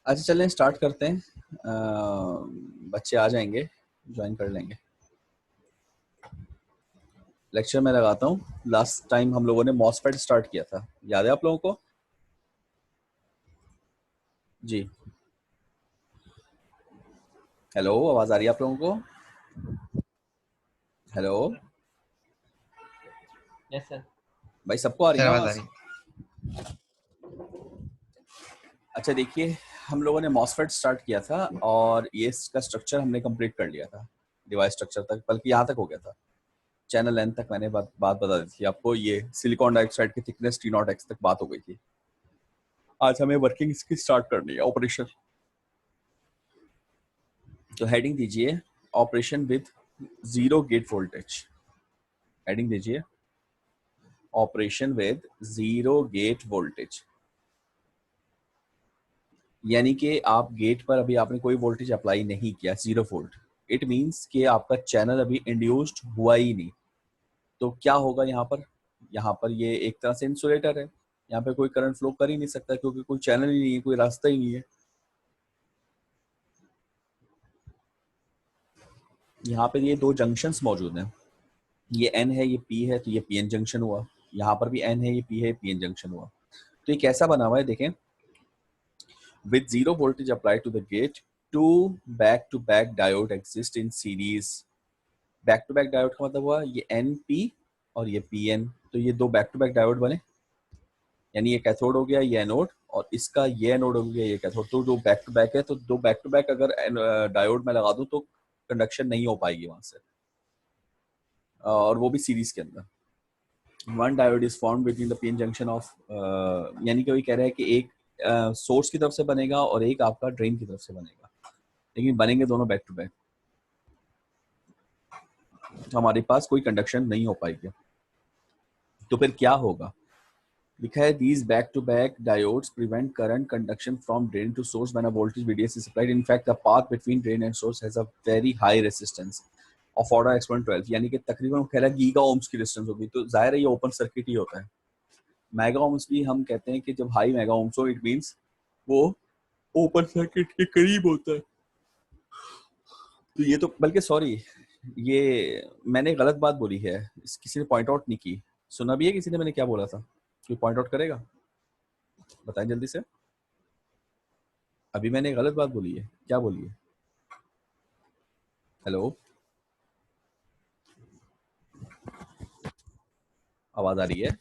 अच्छा चलें स्टार्ट करते हैं। बच्चे आ जाएंगे, ज्वाइन कर लेंगे। लेक्चर मैं लगाता हूँ। लास्ट टाइम हम लोगों ने मॉसफेट स्टार्ट किया था, याद है आप लोगों को? जी, हेलो, आवाज़ आ रही है आप लोगों को? Hello yes sir. भाई, सबको आ रही सर ना आवाज आ आवाज़? रही। अच्छा देखिए, हम लोगों ने मॉसफेट स्टार्ट किया था और ये इसका स्ट्रक्चर हमने कंप्लीट कर लिया था, डिवाइस स्ट्रक्चर तक, बल्कि यहाँ तक हो गया था। चैनल लेंथ तक मैंने बात बता दी थी आपको। ये सिलिकॉन डाइऑक्साइड की थिकनेस T0x तक बात हो गई थी। आज हमें वर्किंग इसकी स्टार्ट करनी है, ऑपरेशन। तो हेडिंग दीजिए operation with zero gate voltage. Heading दीजिए operation with zero gate voltage, यानी कि आप गेट पर अभी आपने कोई वोल्टेज अप्लाई नहीं किया, 0 वोल्ट। इट मींस कि आपका चैनल अभी इंड्यूस्ड हुआ ही नहीं। तो क्या होगा यहाँ पर? यहाँ पर ये एक तरह से इंसुलेटर है, यहाँ पे कोई करंट फ्लो कर ही नहीं सकता क्योंकि कोई चैनल ही नहीं है, कोई रास्ता ही नहीं है। यहाँ पे ये दो जंक्शंस मौजूद हैं, ये N है, ये P है, तो ये PN जंक्शन हुआ। यहाँ पर भी N है, ये P है, PN जंक्शन हुआ। तो ये कैसा बना हुआ है देखें। With zero voltage apply to the gate, two back to back diode exist in series. Back to back diode का मतलब हुआ ये NP और ये PN, तो ये दो बैक टू बैक डायोड बने, यानी ये कैथोड हो गया, ये एनोड, और इसका ये एनोड हो गया, ये कैथोड। तो दो बैक टू बैक है, तो दो बैक टू बैक अगर डायोड में लगा दूं तो कंडक्शन नहीं हो पाएगी वहां से, और वो भी सीरीज के अंदर। One diode is form between the PN junction of, यानी कि वही कह रहा है कि एक सोर्स की तरफ से बनेगा और एक आपका ड्रेन की तरफ से बनेगा, लेकिन बनेंगे दोनों बैक टू बैक, तो हमारे पास कोई कंडक्शन नहीं हो पाएगी। तो फिर क्या होगा? लिखा है these back to back diodes prevent current conduction from drain to source when a voltage VDS is supplied. In fact, the path between drain and source has a very high resistance of order exponent 12, यानी कि तकरीबन कह रहा है giga ohms की resistance होगी। तो जाहिर है ये ओपन सर्किट ही होता है। मेगा ओम्स भी हम कहते हैं कि जब हाई मेगा ओम्स हो, इट मींस वो ओपन सर्किट के करीब होता है। तो ये तो, बल्कि सॉरी, ये मैंने गलत बात बोली है, किसी ने पॉइंट आउट नहीं की। सुना भी है किसी ने मैंने क्या बोला था? कोई पॉइंट आउट करेगा? बताएं जल्दी से। अभी मैंने गलत बात बोली है, क्या बोली है? हेलो, आवाज आ रही है?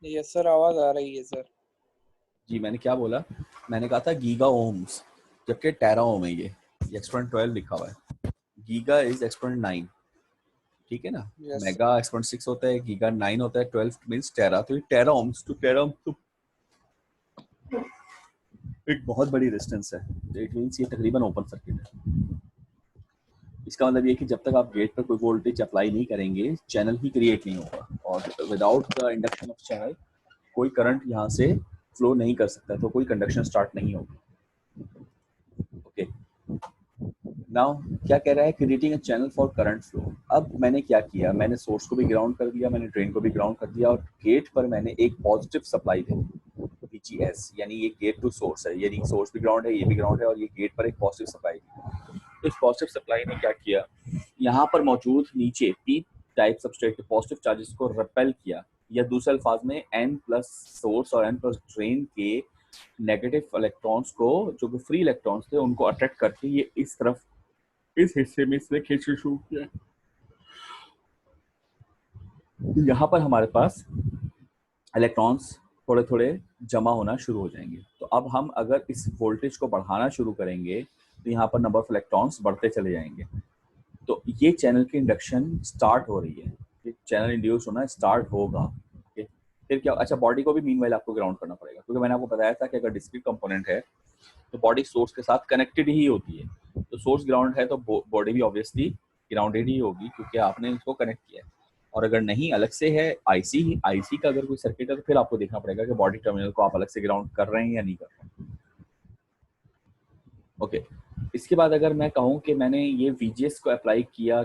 यस सर, आवाज आ रही है सर। जी, मैंने क्या बोला? मैंने कहा था गीगा ओम्स, जबकि टेरा ओम है। ये एक्सपोनेंट 12 लिखा हुआ है, गीगा इज एक्सपोनेंट 9, ठीक है ना? Yes sir. मेगा एक्सपोनेंट 6 होता है, गीगा 9 होता है, 12 मींस टेरा, तो ये टेरा ओम्स। तो टेरा ओम्स तो एक बहुत बड़ी रेजिस्टेंस है, तो इट मींस ये तकरीबन ओपन सर्किट है। इसका मतलब ये कि जब तक आप गेट पर कोई वोल्टेज अप्लाई नहीं करेंगे, चैनल ही क्रिएट नहीं होगा, और without the induction of channel कोई करंट यहाँ से फ्लो नहीं कर सकता, तो कोई कंडक्शन स्टार्ट नहीं होगी। ओके, नाउ क्या कह रहा है? Creating a channel for current flow. अब मैंने क्या किया, मैंने सोर्स को भी ग्राउंड कर दिया, मैंने ड्रेन को भी ग्राउंड कर दिया, और गेट पर मैंने एक पॉजिटिव सप्लाई दी, VGS, यानी ये गेट टू सोर्स है, यानी सोर्स भी ग्राउंड है, ये भी ग्राउंड है, और ये गेट पर एक पॉजिटिव सप्लाई दी। इस पॉजिटिव सप्लाई ने क्या किया, यहाँ पर मौजूद नीचे पी टाइप सबस्ट्रेट के पॉजिटिव चार्जेस को रिपेल किया, या दूसरे अल्फाज में N प्लस सोर्स और N प्लस ड्रेन के नेगेटिव इलेक्ट्रॉन्स को, जो कि फ्री इलेक्ट्रॉन्स थे, उनको अट्रैक्ट करके ये इस तरफ, इस हिस्से में इसने खींचना शुरू किया। यहाँ पर हमारे पास इलेक्ट्रॉन्स थोड़े थोड़े जमा होना शुरू हो जाएंगे। तो अब हम अगर इस वोल्टेज को बढ़ाना शुरू करेंगे तो यहाँ पर नंबर ऑफ इलेक्ट्रॉन्स बढ़ते चले जाएंगे। तो ये चैनल की इंडक्शन स्टार्ट हो रही है, ये चैनल इंड्यूस होना स्टार्ट होगा। फिर क्या? अच्छा, बॉडी को भी मीनवाइल आपको ग्राउंड करना पड़ेगा, क्योंकि मैंने आपको बताया था कि अगर डिस्क्रीट कंपोनेंट है तो बॉडी सोर्स के साथ कनेक्टेड ही होती है। तो सोर्स ग्राउंड है तो बॉडी भी ऑब्वियसली ग्राउंडेड ही होगी, क्योंकि आपने इसको कनेक्ट किया है। और अगर नहीं, अलग से है आईसी का अगर कोई सर्किट है, तो फिर आपको देखना पड़ेगा कि बॉडी टर्मिनल को आप अलग से ग्राउंड कर रहे हैं या नहीं कर रहे हैं। ओके, इसके बाद अगर मैं कहूँ कि मैंने ये VGS को अप्लाई किया,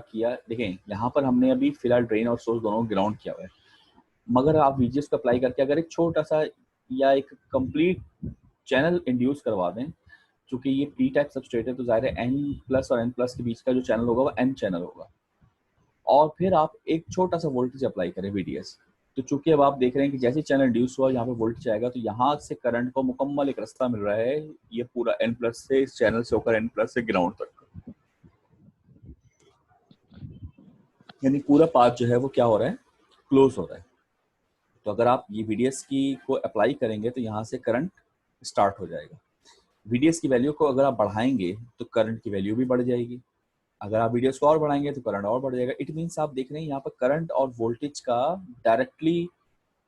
देखें यहाँ पर हमने अभी फिलहाल ड्रेन और सोर्स दोनों ग्राउंड किया हुआ है, मगर आप VGS को अप्लाई करके अगर एक छोटा सा या एक कंप्लीट चैनल इंड्यूस करवा दें, क्योंकि ये पी टाइप सबस्ट्रेट है तो ज़ाहिर है एन प्लस और एन प्लस के बीच का जो चैनल होगा वो एन चैनल होगा, और फिर आप एक छोटा सा वोल्टेज अप्लाई करें VDS। तो चूंकि अब आप देख रहे हैं कि जैसे चैनल इंड्यूस हुआ यहाँ पे वोल्टेज आएगा, तो यहाँ से करंट को मुकम्मल एक रास्ता मिल रहा है, ये पूरा एन प्लस से इस चैनल से होकर एन प्लस से ग्राउंड तक, यानी पूरा पाथ जो है वो क्या हो रहा है, क्लोज हो रहा है। तो अगर आप ये VDS की को अप्लाई करेंगे तो यहाँ से करंट स्टार्ट हो जाएगा। VDS की वैल्यू को अगर आप बढ़ाएंगे तो करंट की वैल्यू भी बढ़ जाएगी, अगर आप VDS को और बढ़ाएंगे तो करंट और बढ़ जाएगा। इट मीन्स आप देख रहे हैं यहाँ पर करंट और वोल्टेज का डायरेक्टली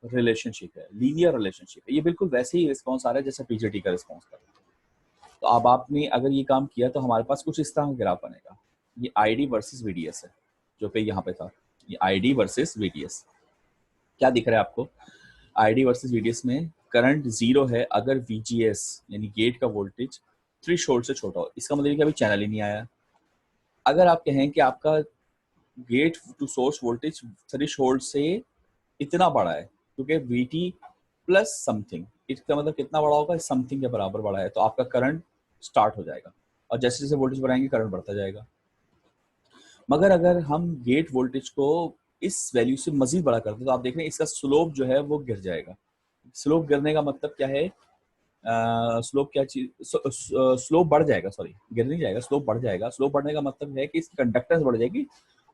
रिलेशनशिप है, लीनियर रिलेशनशिप है। ये बिल्कुल वैसे ही रिस्पॉन्स आ रहा है जैसे पीजेटी का रिस्पॉन्स कर रहा है। तो अब आपने अगर ये काम किया तो हमारे पास कुछ इस तरह का ग्राफ बनेगा। ये ID वर्सेस VDS है जो कि यहाँ पे था, ये ID वर्सेस VDS। क्या दिख रहा है आपको? ID वर्सेस VDS में करंट 0 है अगर VGS यानी गेट का वोल्टेज थ्रेशोल्ड से छोटा हो, इसका मतलब कि अभी चैनल ही नहीं आया। अगर आप कहें कि आपका gate to source voltage threshold से इतना बड़ा है, क्योंकि VT प्लस समथिंग, इसका मतलब कितना बड़ा होगा, समथिंग के बराबर बड़ा है, तो आपका करंट स्टार्ट हो जाएगा, और जैसे जैसे वोल्टेज बढ़ाएंगे करंट बढ़ता जाएगा। मगर अगर हम गेट वोल्टेज को इस वैल्यू से मजीद बड़ा करते हैं तो आप देख रहे हैं इसका स्लोप जो है वो गिर जाएगा। स्लोप गिरने का मतलब क्या है? स्लोप क्या चीज, स्लोप बढ़ जाएगा, सॉरी गिर नहीं जाएगा, स्लोप बढ़ जाएगा। स्लोप बढ़ने का मतलब है कि इसकी कंडक्टेंस बढ़ जाएगी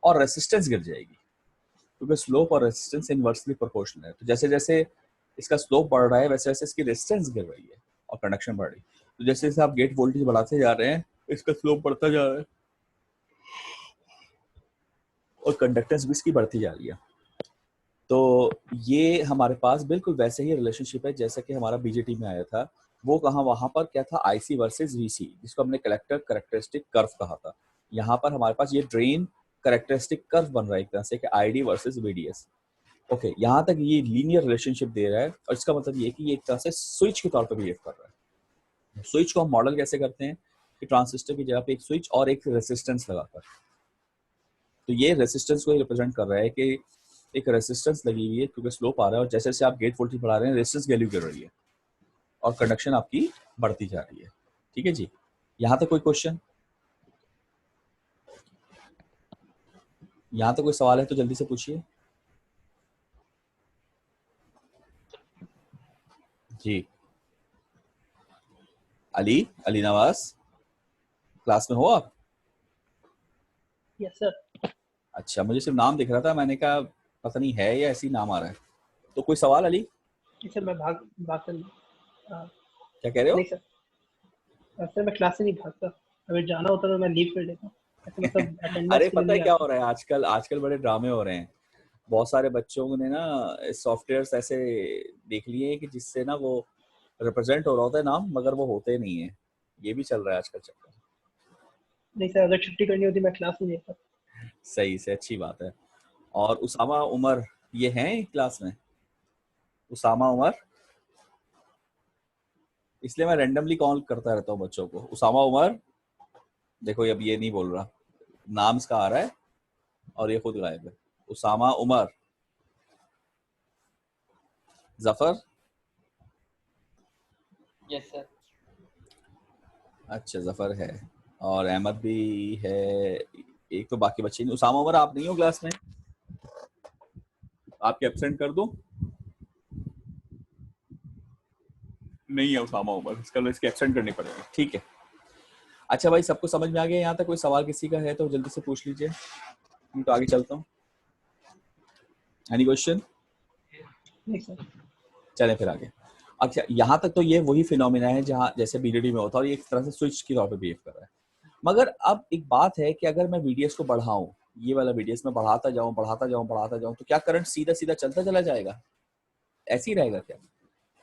और रेसिस्टेंस गिर जाएगी, क्योंकि स्लोप और रेसिस्टेंस इनवर्सली प्रोपोर्शनल है। तो जैसे जैसे इसका स्लोप बढ़ रहा है वैसे वैसे इसकी रेसिस्टेंस गिर रही है और कंडक्शन बढ़ रही है। तो जैसे जैसे आप गेट वोल्टेज बढ़ाते जा रहे हैं इसका स्लोप बढ़ता जा रहा है और कंडक्टेंस भी इसकी बढ़ती जा रही है। तो ये हमारे पास बिल्कुल वैसे ही रिलेशनशिप है जैसा कि हमारा बीजेटी में आया था। वो कहाँ, वहां पर क्या था, IC वर्सेस VC, जिसको हमने कलेक्टर कैरेक्टरिस्टिक कर्व कहा था। यहाँ पर हमारे पास ये ड्रेन कैरेक्टरिस्टिक कर्व बन रहा है एक तरह से कि ID वर्सेस VDS। ओके, यहाँ तक ये लीनियर रिलेशनशिप दे रहा है, और इसका मतलब ये कि ये एक तरह से स्विच के तौर पर बिहेव कर रहा है। स्विच को हम मॉडल कैसे करते हैं कि ट्रांजिस्टर की जगह पे एक स्विच और एक रेसिस्टेंस लगाकर, तो ये रेसिस्टेंस को रिप्रेजेंट कर रहा है कि एक रेसिस्टेंस लगी हुई है क्योंकि स्लोप आ रहा है, और जैसे जैसे आप गेट वोल्टेज बढ़ा रहे हैं रेसिस्टेंस वैल्यू गिर रही है और कंडक्शन आपकी बढ़ती जा रही है। ठीक है जी, यहाँ तक कोई क्वेश्चन? यहाँ तक कोई सवाल है तो जल्दी से पूछिए जी। अली नवाज, क्लास में हो आप? Yes sir. अच्छा, मुझे सिर्फ नाम दिख रहा था, मैंने कहा पता नहीं है या ऐसे ही नाम आ रहा है। तो कोई सवाल अली? सर मैं भाग कर क्या कह रहे हो? नहीं सर मैं क्लास से नहीं भागता, अगर जाना होता तो मैं लीव कर लेता। ऐसे मतलब अटेंडेंस अरे के लिए पता है नहीं क्या आता। हो रहा है आजकल, आजकल बड़े ड्रामे हो रहे हैं। बहुत सारे बच्चों ने ना सॉफ्टवेयर्स ऐसे देख लिए हैं कि जिससे ना वो रिप्रेजेंट हो रहा होता है नाम, मगर वो होते नहीं है। ये भी चल रहा है आजकल चक्कर। नहीं सर, अगर छुट्टी करनी होती मैं क्लास नहीं लेता। सही से, अच्छी बात है। और उसामा उमर ये हैं क्लास में? उसामा उमर, इसलिए मैं रैंडमली कॉल करता रहता हूँ बच्चों को। उसामा उमर, देखो अब ये नहीं बोल रहा, नाम इसका आ रहा है और ये खुद गायब है। Usama Umar, Zafar, yes sir. अच्छा जफर है और अहमद भी है, एक तो बाकी बच्चे नहीं। उसामा उमर आप नहीं हो क्लास में, आपके एब्सेंट कर दूं? नहीं है उसामा उमर, इसके एब्सेंट करनी पड़ेगी। ठीक है, अच्छा भाई सबको समझ में आ गया? यहाँ तक कोई सवाल किसी का है तो जल्दी से पूछ लीजिए, नहीं तो आगे चलता हूँ। Any question? नहीं सर। चलें फिर आगे। अच्छा, यहाँ तक तो ये वही फिनोमिना है जहाँ जैसे BDD में होता है और ये एक तरह से स्विच की तौर पे बिहेव कर रहा है। मगर अब एक बात है कि अगर मैं VDS को बढ़ाऊं, ये वाला VDS में बढ़ाता जाऊं बढ़ाता जाऊं बढ़ाता जाऊं, तो क्या करंट सीधा सीधा चलता चला जाएगा? ऐसे ही रहेगा क्या?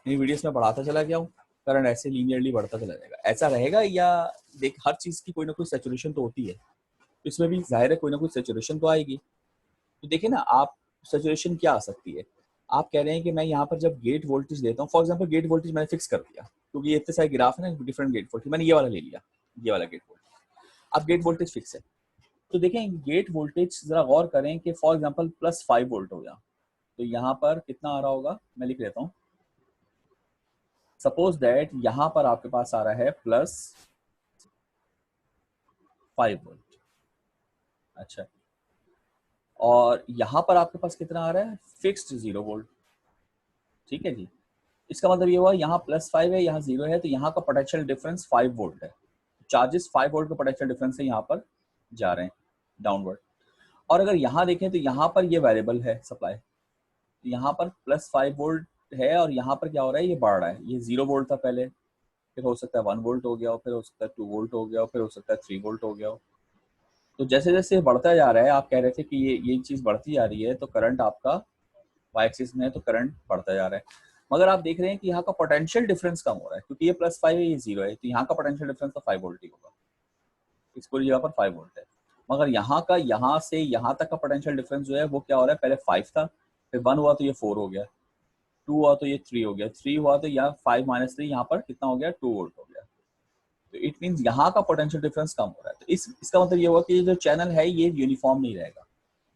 नहीं, VDS में बढ़ाता चला गया हूँ, करंट ऐसे लीनियरली बढ़ता चला जाएगा, ऐसा रहेगा? या देख, हर चीज की कोई ना कोई सैचुरेशन तो होती है, तो इसमें भी जाहिर है कोई ना कोई सैचुरेशन तो आएगी। तो देखिए ना आप, सैचुरेशन क्या आ सकती है? आप कह रहे हैं कि मैं यहाँ पर जब गेट वोल्टेज देता हूँ, फॉर एग्जांपल गेट वोल्टेज मैंने फिक्स कर दिया, क्योंकि ये इतने सारे ग्राफ है ना डिफरेंट गेट वोल्टेज, मैंने ये वाला ले लिया, ये वाला गेट वोल्टेज। अब गेट वोल्टेज फिक्स है, तो देखें गेट वोल्टेज जरा गौर करें कि फॉर एग्जांपल +5 वोल्ट हो गया, तो यहाँ पर कितना आ रहा होगा, मैं लिख लेता हूँ सपोज दैट यहां पर आपके पास आ रहा है +5 वोल्ट। अच्छा, और यहां पर आपके पास कितना आ रहा है? Fixed 0 volt. ठीक है जी, इसका मतलब ये हुआ यहाँ +5 है, यहाँ 0 है, तो यहाँ का पोटेंशियल डिफरेंस 5 वोल्ट है। चार्जेस 5 वोल्ट का पोटेंशियल डिफरेंस से यहाँ पर जा रहे हैं डाउनवर्ड। और अगर यहाँ देखें तो यहाँ पर ये वेरिएबल है सप्लाई, यहाँ पर +5 वोल्ट है और यहाँ पर क्या हो रहा है? ये बढ़ रहा है। ये 0 वोल्ट था पहले, फिर हो सकता है 1 वोल्ट हो गया हो, फिर हो सकता है 2 वोल्ट हो गया हो, फिर हो सकता है 3 वोल्ट हो गया हो। तो जैसे जैसे बढ़ता जा रहा है, आप कह रहे थे कि ये चीज़ बढ़ती जा रही है, तो करंट आपका वाई एक्सिस में है, तो करंट बढ़ता जा रहा है। मगर आप देख रहे हैं कि यहाँ का पोटेंशियल डिफरेंस कम हो रहा है, क्योंकि ये +5 है, ये 0 है, तो यहाँ का पोटेंशियल डिफरेंस तो 5 वोल्ट ही होगा। इस पूरी जगह पर 5 वोल्ट है, मगर यहाँ का यहाँ से यहाँ तक का पोटेंशियल डिफरेंस जो है वो क्या हो रहा है? पहले 5 था, फिर 1 हुआ तो ये 4 हो गया, 2 हुआ तो ये 3 हो गया, 3 हुआ तो यहाँ 5 - 3 यहाँ पर कितना हो गया? 2 वोल्ट हो गया। तो इट मीन्स यहाँ का पोटेंशियल डिफरेंस कम हो रहा है। तो इसका मतलब ये हुआ कि जो चैनल है ये यूनिफॉर्म नहीं रहेगा।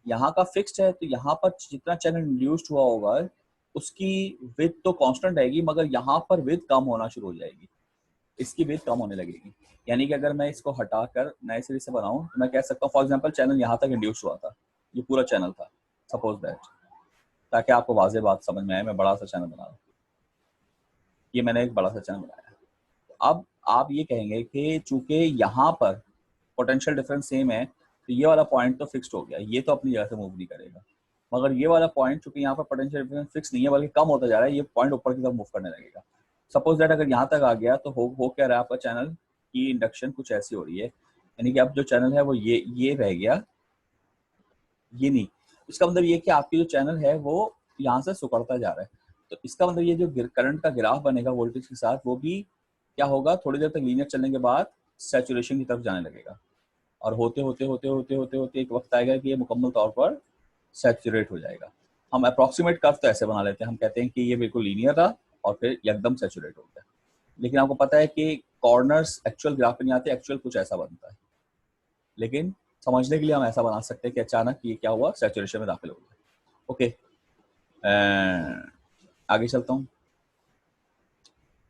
यहाँ का फिक्स्ड है, तो यहाँ पर जितना चैनल इंड्यूस्ड हुआ होगा उसकी विड्थ तो कांस्टेंट रहेगी, मगर यहाँ पर विड्थ कम होना शुरू हो जाएगी, इसकी विड्थ कम होने लगेगी। यानी कि अगर मैं इसको हटाकर नए सिरे से बनाऊं तो मैं कह सकता हूँ, फॉर एग्जांपल चैनल यहाँ तक इंड्यूस हुआ था, ये पूरा चैनल था, सपोज दैट, ताकि आपको वाज़ेह बात समझ में आए। मैं बड़ा सा चैनल बना रहा हूँ, ये मैंने एक बड़ा सा चैनल बनाया। अब आप ये कहेंगे कि चूंकि यहाँ पर पोटेंशियल डिफरेंस सेम है, तो ये वाला पॉइंट तो फिक्स्ड हो गया, ये तो अपनी जगह से मूव नहीं करेगा। मगर ये वाला पॉइंट चूंकि यहाँ पर पोटेंशियल डिफरेंस फिक्स नहीं है बल्कि कम होता जा रहा है, ये पॉइंट ऊपर की तरफ मूव करने लगेगा। सपोज दैट अगर यहाँ तक आ गया तो हो क्या रहा है? आपका चैनल की इंडक्शन कुछ ऐसी हो रही है, यानी कि अब जो चैनल है वो ये रह गया, ये नहीं। इसका मतलब ये कि आपकी जो चैनल है वो यहाँ से सुकड़ता जा रहा है। तो इसका मतलब ये जो करंट का ग्राफ बनेगा वोल्टेज के साथ, वो भी क्या होगा? थोड़ी देर तक लीनियर चलने के बाद सैचुरेशन की तरफ जाने लगेगा, और होते होते होते होते होते होते एक वक्त आएगा कि ये मुकम्मल तौर पर सैचुरेट हो जाएगा। हम अप्रॉक्सीमेट कर्व तो ऐसे बना लेते हैं, हम कहते हैं कि ये बिल्कुल लीनियर रहा और फिर एकदम सैचुरेट हो गया। लेकिन आपको पता है कि कॉर्नर्स एक्चुअल ग्राफ में नहीं आते, एक्चुअल कुछ ऐसा बनता है। लेकिन समझने के लिए हम ऐसा बना सकते हैं कि अचानक ये क्या हुआ? सैचुरेशन में दाखिल हो गया। ओके, आगे चलता हूँ।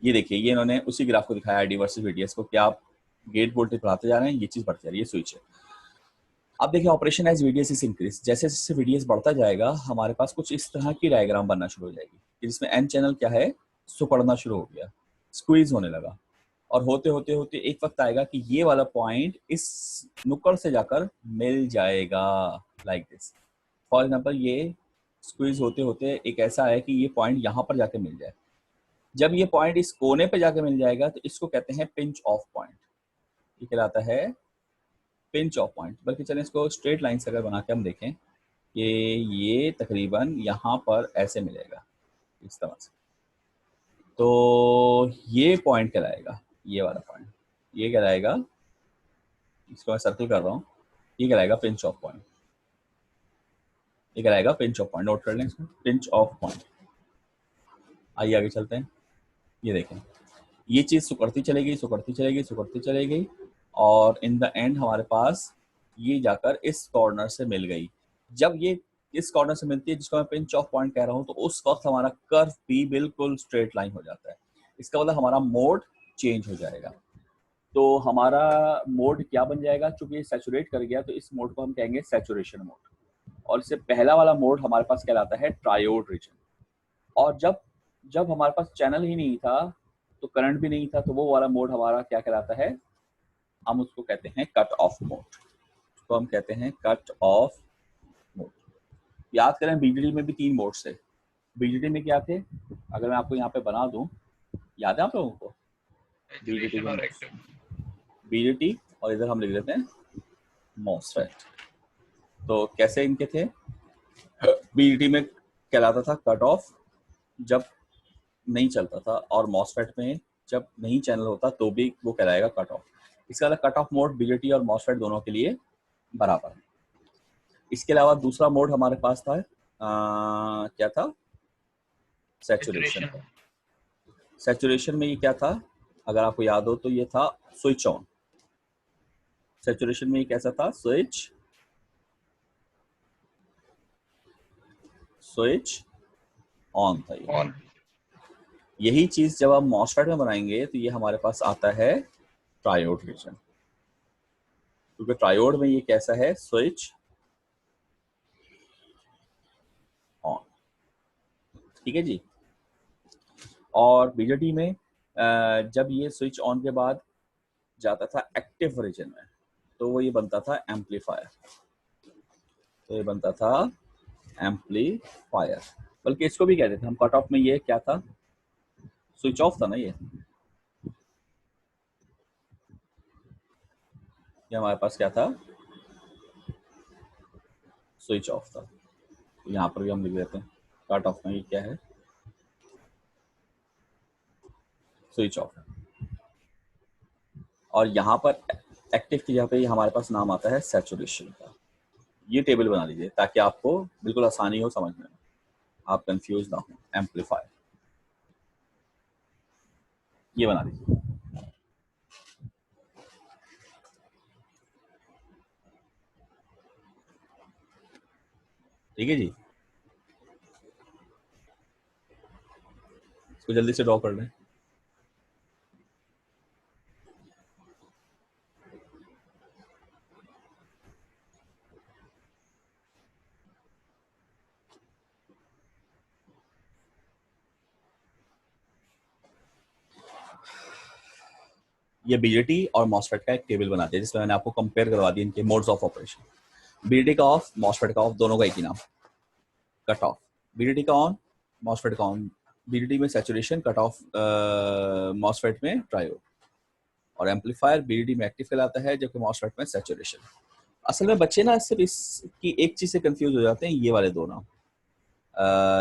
ये देखिए, ये इन्होंने उसी ग्राफ को दिखाया आईडी वर्सेस वीडीएस को, कि आप गेट वोल्टेज बढ़ाते जा रहे हैं, ये चीज़ बढ़ती जा रही है, स्विच है। अब देखिए, operation as VDS is increase, जैसे जैसे वीडीएस बढ़ता जाएगा हमारे पास कुछ इस तरह की डायग्राम बनना शुरू हो जाएगी, जिसमें एन चैनल क्या है? सुपड़ना शुरू हो गया, स्क्वीज होने लगा, और होते होते होते एक वक्त आएगा कि ये वाला पॉइंट इस नुक्कड़ से जाकर मिल जाएगा, लाइक दिस। फॉर एग्जाम्पल, ये स्क्वीज होते होते एक ऐसा है कि ये पॉइंट यहाँ पर जाके मिल जाए। जब ये पॉइंट इस कोने पे जाके मिल जाएगा तो इसको कहते हैं पिंच ऑफ पॉइंट, ये कहलाता है पिंच ऑफ पॉइंट। बल्कि चलें इसको स्ट्रेट लाइन से अगर बना के हम देखें कि ये तकरीबन यहाँ पर ऐसे मिलेगा, इस तरह से, तो ये पॉइंट कहलाएगा, ये वाला पॉइंट, ये कहलाएगा, इसको मैं सर्कल कर रहा हूँ, ये कहलाएगा पिंच ऑफ पॉइंट, ये कहलाएगा पिंच ऑफ पॉइंट। नोट कर लें इसको, पिंच ऑफ पॉइंट। आइए आगे चलते हैं। ये देखें, ये चीज़ सुकड़ती चलेगी, सुकड़ती चलेगी, सुकड़ती चलेगी, और इन द एंड हमारे पास ये जाकर इस कॉर्नर से मिल गई। जब ये इस कॉर्नर से मिलती है, जिसको मैं पिंच ऑफ पॉइंट कह रहा हूँ, तो उस वक्त हमारा कर्व भी बिल्कुल स्ट्रेट लाइन हो जाता है। इसका मतलब हमारा मोड चेंज हो जाएगा। तो हमारा मोड क्या बन जाएगा? चूंकि ये सैचुरेट कर गया तो इस मोड को हम कहेंगे सैचुरेशन मोड, और इससे पहला वाला मोड हमारे पास कहलाता है ट्रायोड रीजन। और जब जब हमारे पास चैनल ही नहीं था तो करंट भी नहीं था, तो वो वाला मोड हमारा क्या कहलाता है? हम उसको कहते हैं कट ऑफ मोड, तो हम कहते हैं कट ऑफ मोड। याद करें, बीजेडी में भी 3 मोड्स थे। बीजेडी में क्या थे? अगर मैं आपको यहाँ पे बना दूं, याद है आप लोगों को? बीजेटी में बीजेटी, और इधर हम लिख देते हैं मॉसफेट। तो कैसे इनके थे? बीजेटी में कहलाता था कट ऑफ जब नहीं चलता था, और मॉसफेट में जब नहीं चैनल होता तो भी वो कहलाएगा कट ऑफ। इसका मतलब कट ऑफ मोड बीजेटी और मॉसफेट दोनों के लिए बराबर है। इसके अलावा दूसरा मोड हमारे पास था, क्या था? सैचुरेशन था। सैचुरेशन में ये क्या था? अगर आपको याद हो तो ये था स्विच ऑन। सैचुरेशन में ये कैसा था? स्विच ऑन था ये। यही चीज जब आप मॉसफेट में बनाएंगे तो ये हमारे पास आता है ट्रायोड रीजन, क्योंकि ट्रायोड में ये कैसा है, स्विच ऑन। ठीक है जी। और बीजेटी में जब ये स्विच ऑन के बाद जाता था एक्टिव रीजन में तो वो ये बनता था एम्पलीफायर, तो ये बनता था एम्पलीफायर। बल्कि इसको भी कहते थे हम कट ऑफ में, ये क्या था, स्विच ऑफ था ना, ये हमारे पास क्या था, स्विच ऑफ था। तो यहाँ पर भी हम लिख देते हैं कट ऑफ में ये क्या है, स्विच ऑफ है। और यहाँ पर एक्टिव की जगह पे हमारे पास नाम आता है सैचुरेशन का। ये टेबल बना लीजिए ताकि आपको बिल्कुल आसानी हो समझने में, आप कंफ्यूज ना हो। एम्पलीफायर ये बना लीजिए। ठीक है जी, इसको जल्दी से ड्रॉ कर लें। ये बीजेटी और मॉसफेट का एक टेबल बनाते हैं जिसमें मैंने आपको कंपेयर करवा दिया इनके मोड्स ऑफ ऑपरेशन। बीजेटी का ऑफ, मॉसफेट का ऑफ, दोनों का एक ही नाम, कट ऑफ। बीजेटी का ऑन, मॉसफेट का ऑन। बीजेटी में सैचुरेशन, कट ऑफ मॉसफेट में ट्रायोड। और एम्पलीफायर बीजेटी में एक्टिव कहलाता है जबकि मॉसफेट में सैचुरेशन। असल में बच्चे ना सिर्फ इसकी एक चीज से कंफ्यूज हो जाते हैं, ये वाले दो नाम,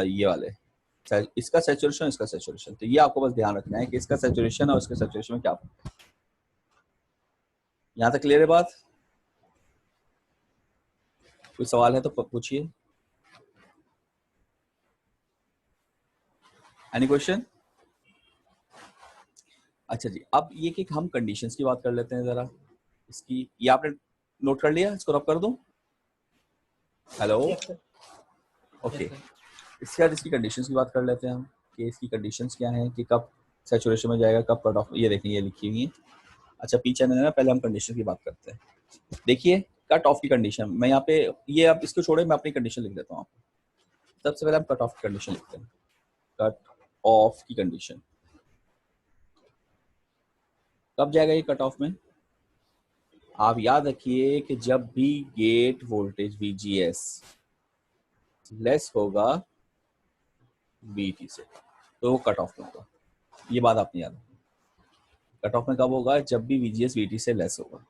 ये वाले, इसका सैचुरेशन, इसका सैचुरेशन। तो ये आपको बस ध्यान रखना है कि इसका सैचुरेशन और इसके सैचुरेशन में क्या। यहाँ तक क्लियर है बात? कोई सवाल है तो पूछिए। Any question? अच्छा जी, अब ये कि हम कंडीशंस की बात कर लेते हैं जरा इसकी। ये आपने नोट कर लिया, इसको रब कर दूं? Hello, okay. इसके बाद इसकी कंडीशंस की बात कर लेते हैं हम कि इसकी कंडीशंस क्या हैं, कि कब सैचुरेशन में जाएगा, कब कट ऑफ। ये देखिए, ये लिखी हुई है। अच्छा पीछे ना, पहले हम कंडीशन की बात करते हैं। देखिए कट ऑफ की कंडीशन, मैं यहाँ पे, ये आप इसको छोड़े, मैं अपनी कंडीशन लिख देता हूँ आपको। सबसे पहले हम कट ऑफ की कंडीशन लिखते हैं। कट ऑफ की कंडीशन कब जाएगा ये कट ऑफ में? आप याद रखिए कि जब भी गेट वोल्टेज VGS लेस होगा VT से तो वो कट ऑफ में होगा। ये बात आपने याद रखनी। कट ऑफ में कब होगा? जब भी VGS VT से लेस होगा।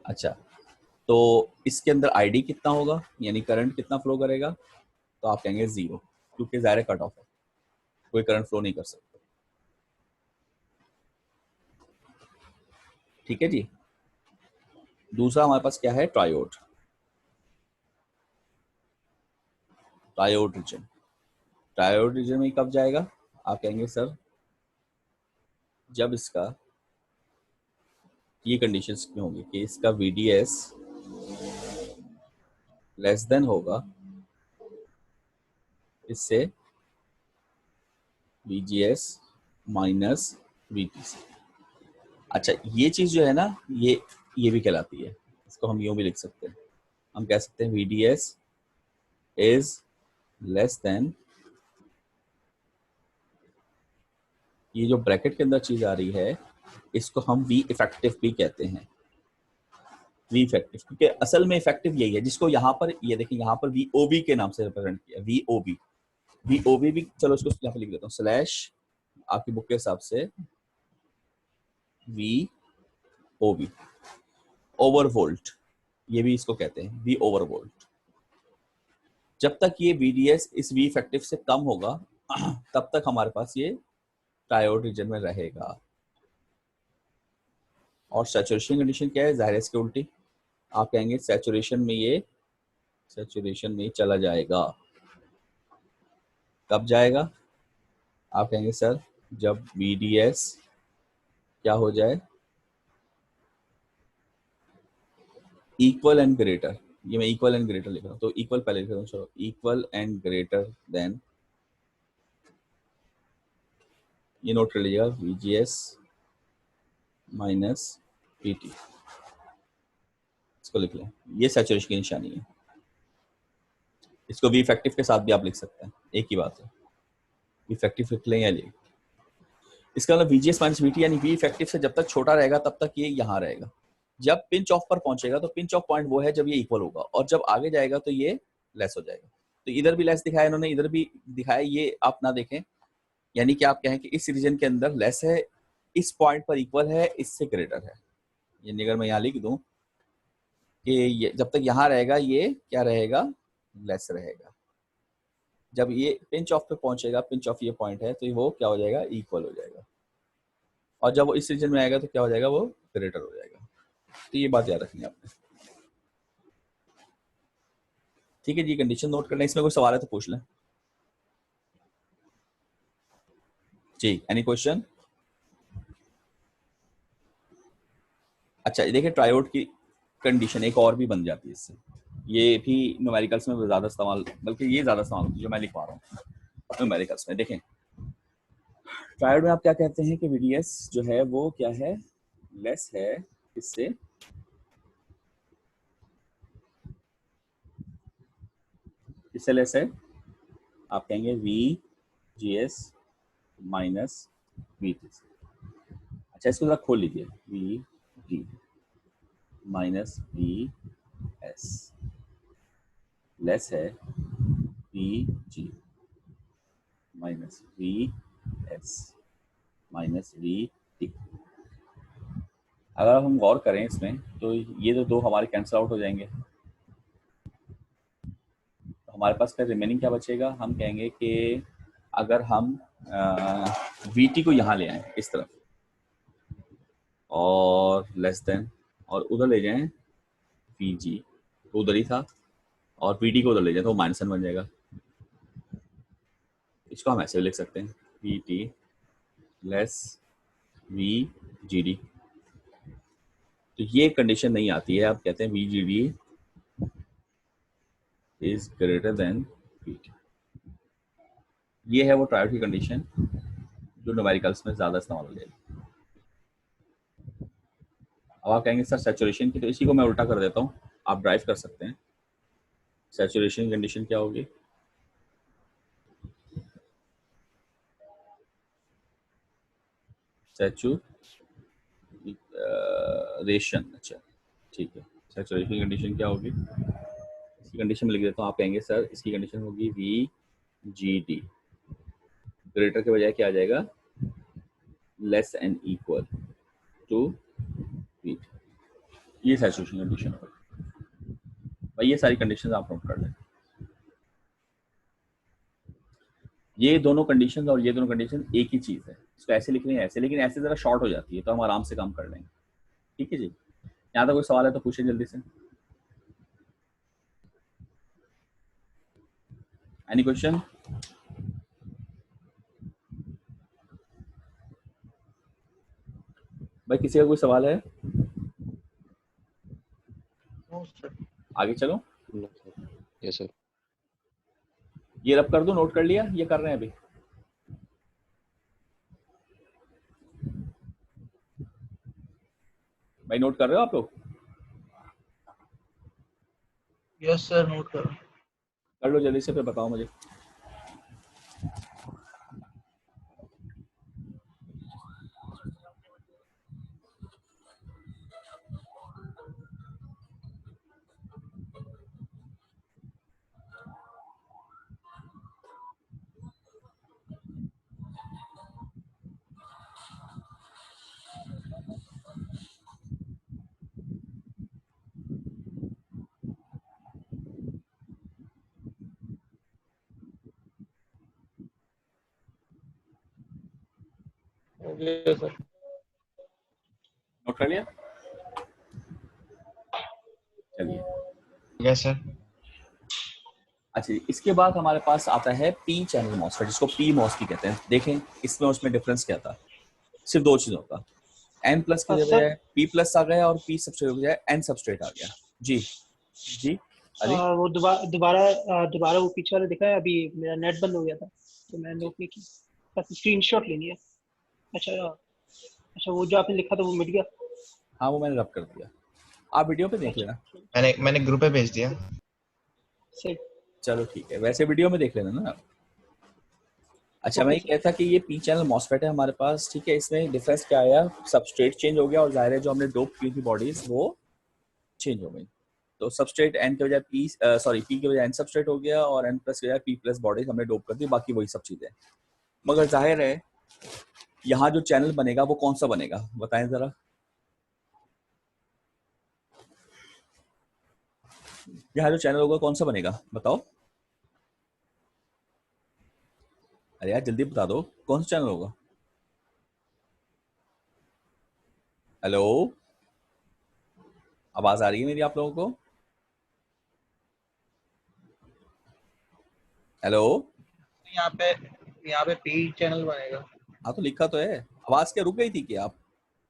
अच्छा, तो इसके अंदर ID कितना होगा, यानी करंट कितना फ्लो करेगा? तो आप कहेंगे 0, क्योंकि ज़ाहिर कट ऑफ है, कोई करंट फ्लो नहीं कर सकता। ठीक है जी। दूसरा हमारे पास क्या है? Triode. Triode region, triode region में कब जाएगा? आप कहेंगे सर जब इसका, ये कंडीशंस में होंगी कि इसका VDS लेस देन होगा इससे VGS माइनस VT से। अच्छा, ये चीज जो है ना, ये भी कहलाती है, इसको हम यूं भी लिख सकते हैं। हम कह सकते हैं VDS इज लेस देन, ये जो ब्रैकेट के अंदर चीज आ रही है इसको हम V इफेक्टिव भी कहते हैं। V इफेक्टिव, क्योंकि असल में इफेक्टिव यही है जिसको यहाँ पर, ये देखिए यहाँ पर VOB के नाम से रिप्रेजेंट किया, VOB। VOB भी, चलो इसको यहाँ पे लिख देता हूँ, स्लैश आपकी बुक के हिसाब से VOB, ओवर वोल्ट, ये भी इसको कहते हैं V ओवर वोल्ट। जब तक ये VDS इस V इफेक्टिव से कम होगा तब तक हमारे पास ये ट्रायोड रीजन में रहेगा। और सैचुरेशन कंडीशन क्या है? जाहिर है इसके उल्टी, आप कहेंगे सैचुरेशन में चला जाएगा। कब जाएगा? आप कहेंगे सर जब VDS क्या हो जाए, इक्वल एंड ग्रेटर, ये मैं इक्वल एंड ग्रेटर लिख रहा हूँ, तो इक्वल पहले लिख रहा हूँ, चलो इक्वल एंड ग्रेटर देन, ये नोट कर लीजिएगा, VGS माइनस VT, इसको लिख लें, ये सैचुरेशन की निशानी है। इसको V इफेक्टिव के साथ भी आप लिख सकते हैं, एक ही बात है, इफेक्टिव लिख लें या ले। इसका मतलब VGS माइनस VT यानी V इफेक्टिव से जब तक छोटा रहेगा तब तक ये यहाँ रहेगा। जब पिंच ऑफ पर पहुंचेगा तो पिंच ऑफ पॉइंट वो है जब ये इक्वल होगा, और जब आगे जाएगा तो ये लेस हो जाएगा। तो इधर भी लेस दिखाया इन्होंने, इधर भी दिखाया, ये आप ना देखें, यानी कि आप कहें कि इस रीजन के अंदर लेस है, इस पॉइंट पर इक्वल है, इससे ग्रेटर है। यानी अगर मैं यहाँ लिख दूं कि ये जब तक यहाँ रहेगा ये क्या रहेगा, लेस रहेगा। जब ये पिंच ऑफ पे पहुंचेगा, पिंच ऑफ ये पॉइंट है, तो वो क्या हो जाएगा, इक्वल हो जाएगा, और जब वो इस रीजन में आएगा तो क्या हो जाएगा, वो ग्रेटर हो जाएगा। तो ये बात याद रखनी है आपने, ठीक है जी। कंडीशन नोट करना, इसमें कोई सवाल है तो पूछ लें जी। Any question? अच्छा देखिए, ट्रायोड की कंडीशन एक और भी बन जाती है इससे, ये भी न्यूमेरिकल्स में ज़्यादा इस्तेमाल, बल्कि ये ज़्यादा इस्तेमाल होती है जो मैं लिख पा रहा हूँ न्यूमेरिकल्स में। देखें ट्रायोड में आप क्या कहते हैं कि VDS जो है वो क्या है, लेस है इससे, इससे लेस है, आप कहेंगे VGS माइनस VT। अच्छा इसको जरा खोल लीजिए, VG माइनस VS लेस है VG minus VS minus VT। अगर हम गौर करें इसमें तो ये तो दो हमारे कैंसिल आउट हो जाएंगे, तो हमारे पास फिर रिमेनिंग क्या बचेगा, हम कहेंगे कि अगर हम VT को यहाँ ले आए इस तरफ और लेस देन, और उधर ले जाएं VG, तो उधर ही था, और VT को उधर ले जाए तो -1 बन जाएगा। इसको हम ऐसे भी लिख सकते हैं, VT लेस VGD। तो ये कंडीशन नहीं आती है, आप कहते हैं VGD is greater than VT। ये है वो ट्रायोड की कंडीशन जो न्यूमेरिकल्स में ज़्यादा इस्तेमाल हो जाएगी। अब आप कहेंगे सर सैचुरेशन की, तो इसी को मैं उल्टा कर देता हूँ, आप ड्राइव कर सकते हैं। सैचुरेशन कंडीशन क्या होगी, सैचुरेशन, अच्छा ठीक है, सैचुरेशन कंडीशन क्या होगी, इसकी कंडीशन में लिख देता हूँ। आप कहेंगे सर इसकी कंडीशन होगी VGD ग्रेटर के बजाय क्या आ जाएगा, less and equal to VT। ये सैचुरेशन कंडीशन होगी भाई। ये सारी कंडीशंस आप नोट कर लें। ये दोनों कंडीशंस और ये दोनों कंडीशन एक ही चीज़ है, इसको ऐसे लिख लें ऐसे, लेकिन ऐसे ज़रा शॉर्ट हो जाती है, तो हम आराम से काम कर लेंगे, ठीक है जी। यहाँ तक कोई सवाल है तो पूछें जल्दी से। Any question? भाई किसी का कोई सवाल है? आगे चलो। Yes sir. ये रब कर दो, नोट कर लिया, ये कर रहे हैं अभी। भाई नोट कर रहे हो आप लोग? यस सर, नोट करो। कर लो जल्दी से, फिर बताओ मुझे। Yes sir. नोट कर लिया? चलिए। Yes sir. अच्छा इसके बाद हमारे पास आता है पी चैनल मॉसफेट, जिसको पी मॉस भी कहते हैं। देखें इसमें उसमें डिफरेंस क्या था, सिर्फ दो चीजों का, N प्लस की सर जगह P प्लस आ गया और P सबस्ट्रेट की बजाय N सबस्ट्रेट आ गया। जी जी अरे वो दोबारा वो पीछे वाला दिखा है। अभी मेरा नेट बंद हो गया था तो मैंने नोट नहीं की, बस स्क्रीनशॉट लेनी है। अच्छा अच्छा, वो जो आपने लिखा था वो मिट गया। हाँ वो मैंने रब कर दिया, आप वीडियो पे देख लेना। अच्छा मैंने ग्रुप पे भेज दिया। सही। चलो ठीक है, वैसे वीडियो में देख लेना ना। अच्छा मैं ओके ये सर। कहता कि ये पी चैनल मॉसफेट है हमारे पास, ठीक है। इसमें डिफरेंस क्या आया, सबस्ट्रेट चेंज हो गया और जाहिर है जो हमने डोप की थी बॉडीज वो चेंज हो गई। तो सबस्ट्रेट एन के बजाय पी, सॉरी पी के बजाय एन सबस्ट्रेट हो गया और एन प्लस के बजाय पी प्लस बॉडीज हमने डोप कर दी, बाकी वही सब चीजें। मगर जाहिर है यहाँ जो चैनल बनेगा वो कौन सा बनेगा, बताएं जरा। यहाँ जो चैनल होगा कौन सा बनेगा बताओ। अरे यार जल्दी बता दो, कौन सा चैनल होगा। हेलो, आवाज आ रही है मेरी आप लोगों को। हेलो। यहाँ पे पी चैनल बनेगा। हाँ तो लिखा तो है, आवाज क्या रुक गई थी क्या, आप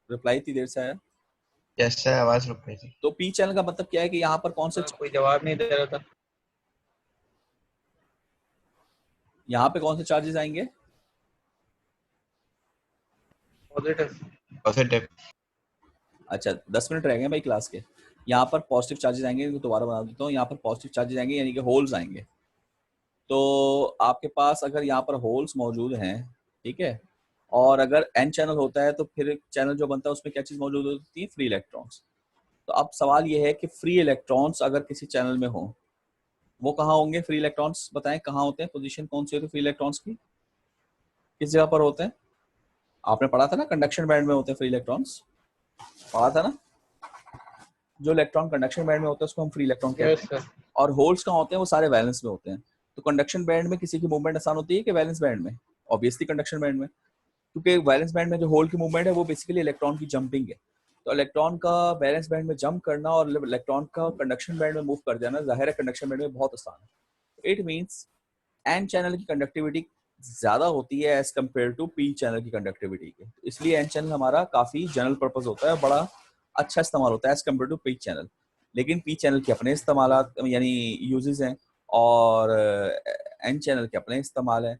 रिप्लाई इतनी देर से आया। जैसे आवाज रुक गई थी, तो पी चैनल का मतलब क्या है कि यहाँ पर कौन से, कोई जवाब नहीं दे रहा था। यहाँ पे कौन से चार्जेस आएंगे। Positive positive. अच्छा 10 मिनट रह गए भाई क्लास के। यहाँ पर पॉजिटिव चार्जेस आएंगे, तो दोबारा बना देता हूँ। यहाँ पर पॉजिटिव चार्जेस आएंगे यानी कि होल्स आएंगे। तो आपके पास अगर यहाँ पर होल्स मौजूद हैं, ठीक है, और अगर एन चैनल होता है तो फिर चैनल जो बनता है उसमें क्या चीज़ मौजूद होती है, फ्री इलेक्ट्रॉन्स। तो अब सवाल ये है कि फ्री इलेक्ट्रॉन्स अगर किसी चैनल में हो वो कहाँ होंगे, फ्री इलेक्ट्रॉन्स बताएं कहाँ होते हैं, पोजीशन कौन सी होती है फ्री इलेक्ट्रॉन्स की, किस जगह पर होते हैं। आपने पढ़ा था ना कंडक्शन बैंड में होते हैं फ्री इलेक्ट्रॉन्स, पढ़ा था ना। जो इलेक्ट्रॉन कंडक्शन बैंड में होते हैं उसको हम फ्री इलेक्ट्रॉन कहते यस हैं। सर। और होल्स कहाँ होते हैं, वो सारे वैलेंस में होते हैं। तो कंडक्शन बैंड में किसी की मूवमेंट आसान होती है कि वैलेंस बैंड में, ऑब्वियसली कंडक्शन बैंड में, क्योंकि वैलेंस बैंड में जो होल की मूवमेंट है वो बेसिकली इलेक्ट्रॉन की जंपिंग है। तो इलेक्ट्रॉन का वैलेंस बैंड में जंप करना और इलेक्ट्रॉन का कंडक्शन बैंड में मूव कर जाना जाहिर है कंडक्शन बैंड में बहुत आसान है। इट मीन्स एन चैनल की कंडक्टिविटी ज्यादा होती है as compare to P channel की कंडक्टिविटी के, इसलिए एन चैनल हमारा काफी जनरल पर्पज होता है, बड़ा अच्छा इस्तेमाल होता है as compare to P channel. लेकिन पी चैनल के अपने इस्तेमाल यानी यूजेस हैं और एन चैनल के अपने इस्तेमाल हैं,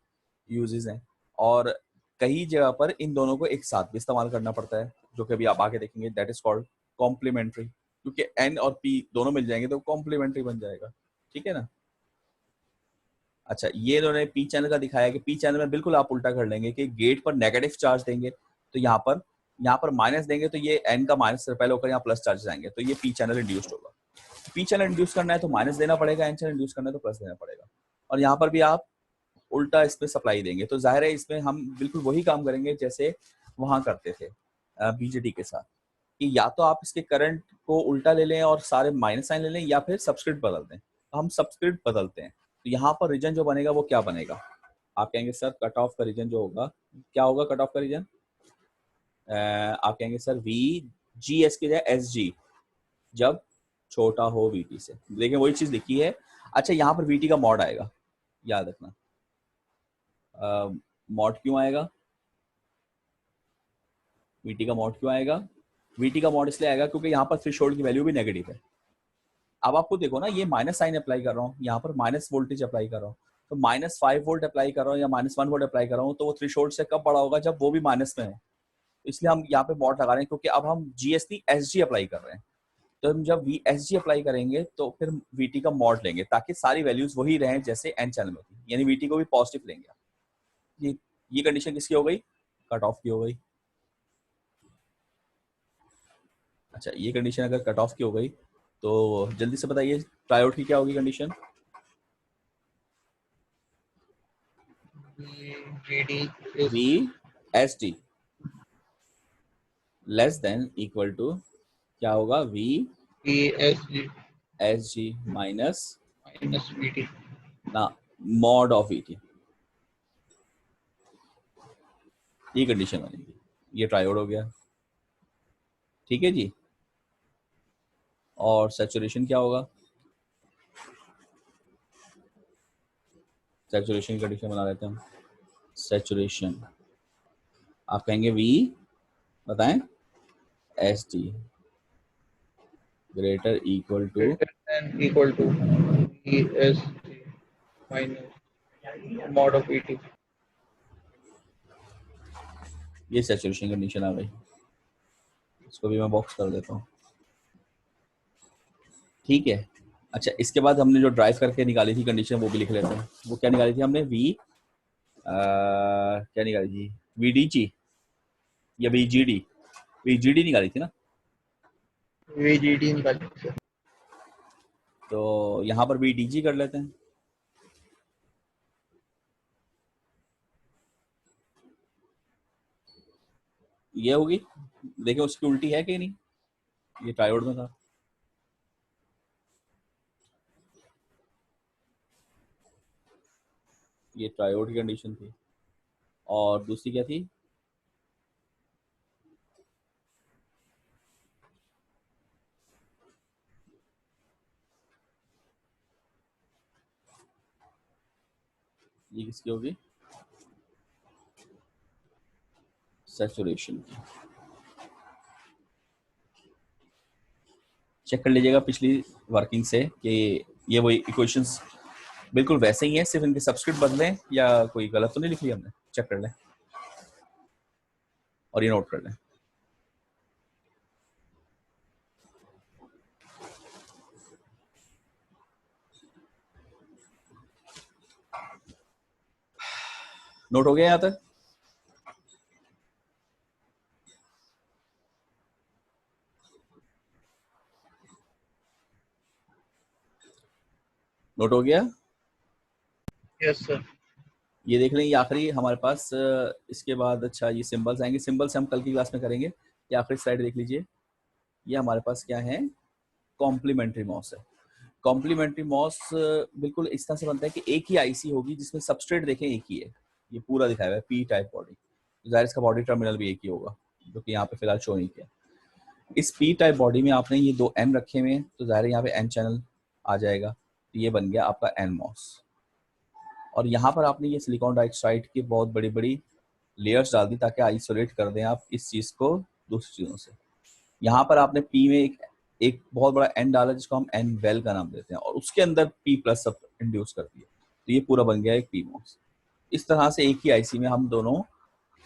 यूजेस हैं। और कई जगह पर इन दोनों को एक साथ भी इस्तेमाल करना पड़ता है, जो कि अभी आप आगे देखेंगे, दैट इज कॉल्ड कॉम्प्लीमेंट्री, क्योंकि एन और पी दोनों मिल जाएंगे तो कॉम्प्लीमेंट्री बन जाएगा, ठीक है ना। अच्छा ये इन्होंने पी चैनल का दिखाया कि पी चैनल में बिल्कुल आप उल्टा कर लेंगे कि गेट पर नेगेटिव चार्ज देंगे तो यहाँ पर माइनस देंगे तो ये एन का माइनस से पहले होकर यहाँ प्लस चार्जेस आएंगे, तो ये पी चैनल इंड्यूस्ड होगा। पी चैनल इंड्यूस करना है तो माइनस देना पड़ेगा, एन चैनल इंड्यूस करना है तो प्लस देना पड़ेगा। और यहाँ पर भी आप उल्टा इस पर सप्लाई देंगे, तो जाहिर है इसमें हम बिल्कुल वही काम करेंगे जैसे वहां करते थे बीजेटी के साथ, कि या तो आप इसके करंट को उल्टा ले लें और सारे माइनस साइन ले लें या फिर सब्सक्रिप्ट बदल दें। तो हम सब्सक्रिप्ट बदलते हैं, तो यहाँ पर रीजन जो बनेगा वो क्या बनेगा, आप कहेंगे सर कट ऑफ का रीजन जो होगा क्या होगा, कट ऑफ का रीजन आप कहेंगे सर वी जी एस की जगह एस जी, जब छोटा हो वीटी से। देखिए वही चीज लिखी है। अच्छा यहाँ पर वीटी का मॉड आएगा, याद रखना। मॉड क्यों आएगा, वीटी का मॉड क्यों आएगा, वीटी का मॉड इसलिए आएगा क्योंकि यहाँ पर थ्रेशोल्ड की वैल्यू भी नेगेटिव है। अब आपको देखो ना, ये माइनस साइन अप्लाई कर रहा हूँ, यहाँ पर माइनस वोल्टेज अप्लाई कर रहा हूँ, तो -5 वोल्ट अप्लाई कर रहा हूँ या -1 वोल्ट अप्लाई कर रहा हूँ, तो वो थ्रेशोल्ड से कब बड़ा होगा, जब वो भी माइनस में है। इसलिए हम यहाँ पे मॉड लगा रहे हैं क्योंकि अब हम जीएसटी एसजी अप्लाई कर रहे हैं। तो हम जब वी एस जी अप्लाई करेंगे तो फिर वीटी का मॉड लेंगे ताकि सारी वैल्यूज वही रहें जैसे एन चैनल में थी, यानी वीटी को भी पॉजिटिव लेंगे। ये कंडीशन किसकी हो गई, कट ऑफ की हो गई। अच्छा ये कंडीशन अगर कट ऑफ की हो गई तो जल्दी से बताइए ट्रायोड की क्या होगी condition. V S T less than equal to क्या होगा, वी एस जी माइनस ना मॉड ऑफ ईटी, ये कंडीशन बनेगी। ये ट्रायोड हो गया, ठीक है जी। और सैचुरेशन क्या होगा, सैचुरेशन की कंडीशन बना लेते हैं हम। सैचुरेशन आप कहेंगे वी बताएं S T greater equal to greater than equal to ESG minus mod of ET. ये सैचुरेशन कंडीशन आ गई, इसको भी मैं बॉक्स कर देता हूँ। ठीक है, अच्छा इसके बाद हमने जो ड्राइव करके निकाली थी कंडीशन वो भी लिख लेते हैं। वो क्या निकाली थी हमने? क्या निकाली थी? VDG या VGD? VGD निकाली थी ना। VGD निकाल सकते। तो यहाँ पर VDG कर लेते हैं। ये होगी, देखिए उसकी उल्टी है कि नहीं, ये ट्रायोड में था। ये ट्रायोड की कंडीशन थी, और दूसरी क्या थी? ये किसकी होगी? सैचुरेशन की। चेक कर लीजिएगा पिछली वर्किंग से कि ये वही इक्वेशंस बिल्कुल वैसे ही है, सिर्फ इनके सब्स्क्रिप्ट बदलें या कोई गलत तो नहीं लिख लिया हमने। चेक कर लें और ये नोट कर लें। नोट हो गया यहाँ तक? नोट हो गया? Yes sir. ये देख लें, ये आखिरी हमारे पास। इसके बाद अच्छा ये सिंबल्स आएंगे, सिंबल्स हम कल की क्लास में करेंगे। ये आखिरी स्लाइड देख लीजिए, ये हमारे पास क्या है? कॉम्प्लीमेंट्री मॉस है। कॉम्प्लीमेंट्री मॉस बिल्कुल इस तरह से बनता है कि एक ही आईसी होगी जिसमें सबस्ट्रेट देखें एक ही है। ये पूरा दिखाया हुआ है पी टाइप बॉडी, जाहिर इसका बॉडी टर्मिनल भी एक ही होगा, जो कि यहाँ पे फिलहाल शो नहीं किया। इस पी टाइप बॉडी में आपने ये दो एन रखे हुए हैं, तो जाहिर है यहाँ पे एन चैनल आ जाएगा, तो ये बन गया आपका एन मॉस। और यहाँ पर आपने ये सिलिकॉन डाइऑक्साइड की बहुत बड़ी बड़ी लेयर्स डाल दी ताकि आइसोलेट कर दें आप इस चीज़ को दूसरी चीज़ों से। यहाँ पर आपने पी में एक बहुत बड़ा एन डाला जिसको हम एन वेल का नाम देते हैं, और उसके अंदर पी प्लस सब इंड्यूस कर दिया, तो ये पूरा बन गया एक पी मॉस। इस तरह से एक ही आईसी में हम दोनों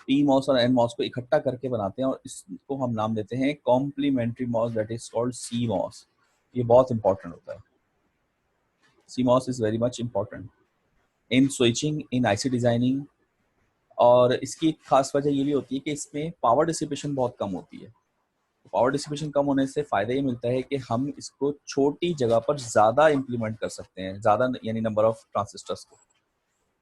पी मॉस और एन मॉस को इकट्ठा करके बनाते हैं, और इसको हम नाम देते हैं complementary MOS, that is called CMOS. ये बहुत इंपॉर्टेंट होता है। CMOS is very much important in switching, in IC designing. और इसकी एक खास वजह ये भी होती है कि इसमें पावर डिसिपेशन बहुत कम होती है। पावर डिसिपेशन कम होने से फायदा ये मिलता है कि हम इसको छोटी जगह पर ज्यादा इंप्लीमेंट कर सकते हैं, ज्यादा यानी नंबर ऑफ ट्रांजिस्टर्स को।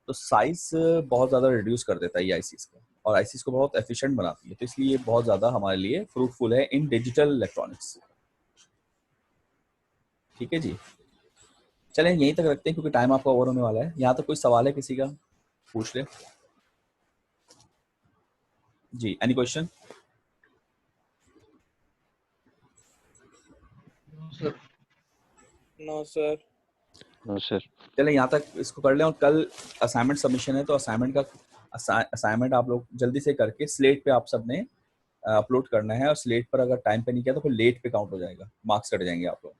तो साइज बहुत ज्यादा रिड्यूस कर देता है ये आईसीस को, और आईसीस को बहुत एफिशिएंट बनाती है। तो इसलिए ये बहुत ज्यादा हमारे लिए फ्रूटफुल है इन डिजिटल इलेक्ट्रॉनिक्स। ठीक है जी, चलें यहीं तक रखते हैं क्योंकि टाइम आपका ओवर होने वाला है। यहाँ तक कोई सवाल है किसी का? पूछ ले जी। Any question? Sir no sir. No sir. चलें यहाँ तक इसको कर लें, और कल असाइनमेंट सबमिशन है, तो असाइनमेंट आप लोग जल्दी से करके स्लेट पे आप सबने अपलोड करना है। और स्लेट पर अगर टाइम पे नहीं किया तो फिर लेट पे काउंट हो जाएगा, मार्क्स कट जाएंगे आप लोग।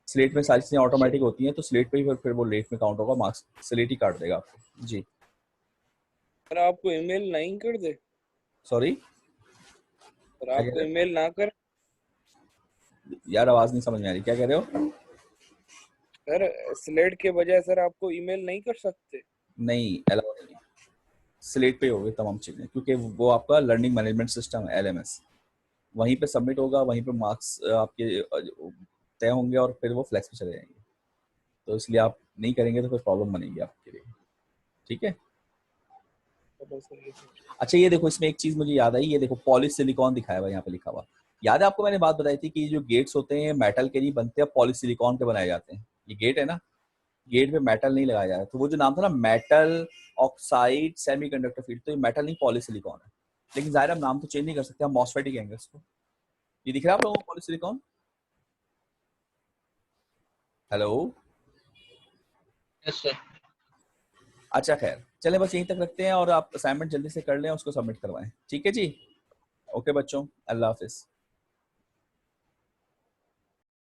स्लेट में सारी चीजें ऑटोमेटिक होती हैं, तो स्लेट पे ही फिर वो लेट में काउंट होगा, मार्क्स स्लेट ही काट देगा आपको जी। सर आपको ईमेल नहीं कर दे? सॉरी सर आपको ईमेल ना कर? यार आवाज नहीं समझ में आ रही, क्या कह रहे हो? सर स्लेट के बजाय सर आपको ईमेल नहीं कर सकते? नहीं, अलाउ नहीं है। स्लेट पे होगी तमाम चीजें, क्योंकि वो आपका लर्निंग मैनेजमेंट सिस्टम है LMS, वहीं पे सबमिट होगा, वहीं पे मार्क्स आपके तय होंगे और फिर वो फ्लैक्स पे चले जाएंगे। तो इसलिए आप नहीं करेंगे तो फिर प्रॉब्लम बनेगी आपके लिए। ठीक है, अच्छा ये देखो, इसमें एक चीज मुझे याद आई, ये देखो पॉलीसिलिकॉन दिखाया हुआ यहाँ पे लिखा हुआ। याद है आपको मैंने बात बताई थी कि जो गेट्स होते हैं मेटल के नहीं बनते, अब पॉलीसिलिकॉन के बनाए जाते हैं। ये गेट है ना, गेट पे मेटल नहीं लगाया जाता। तो वो जो नाम था ना मेटल ऑक्साइड सेमीकंडक्टर फील्ड, तो ये मेटल नहीं पॉलीसिलिकॉन है। लेकिन जाहिर हम नाम तो चेंज नहीं कर सकते, हम मॉसफेट ही कहेंगे इसको। ये दिख रहा है आप लोगों को पॉलीसिलिकॉन? हेलो? Yes sir. अच्छा खैर, चलें बस यहीं तक रखते हैं, और आप असाइनमेंट जल्दी से कर लें, उसको सबमिट करवाएं। ठीक है जी, ओके बच्चों, अल्लाह हाफिज।